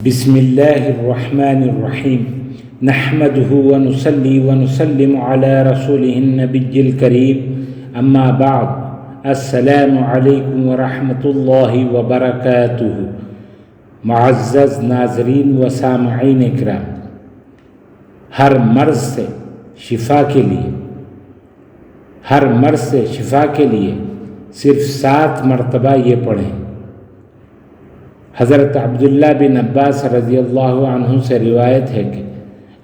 بسم اللہ الرحمن الرحیم نحمده ونصلی ونسلم علی رسولہ النبی الکریم اما بعد السلام علیکم ورحمۃ اللہ وبرکاتہ۔ معزز ناظرین و سامعین اکرام، ہر مرض سے شفا کے لیے صرف 7 مرتبہ یہ پڑھیں۔ حضرت عبداللہ بن عباس رضی اللہ عنہ سے روایت ہے کہ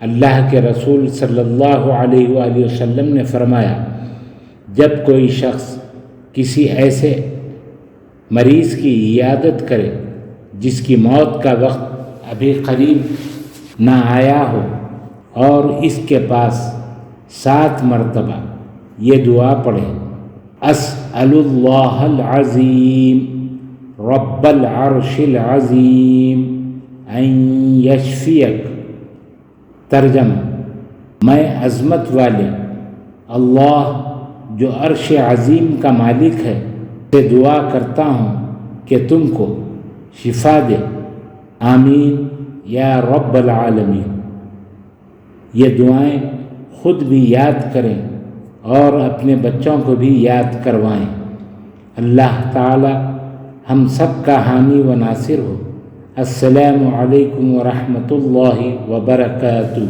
اللہ کے رسول صلی اللہ علیہ وآلہ وسلم نے فرمایا، جب کوئی شخص کسی ایسے مریض کی عیادت کرے جس کی موت کا وقت ابھی قریب نہ آیا ہو اور اس کے پاس 7 مرتبہ یہ دعا پڑھے، اسأل اللہ العظیم رب العرش العظیم ان یشفیک۔ ترجمہ: میں عظمت والے اللہ جو عرش عظیم کا مالک ہے سے دعا کرتا ہوں کہ تم کو شفا دے، آمین یا رب العالمین۔ یہ دعائیں خود بھی یاد کریں اور اپنے بچوں کو بھی یاد کروائیں۔ اللہ تعالی ہم سب کا حامی و ناصر ہو۔ السلام علیکم ورحمۃ اللہ وبرکاتہ۔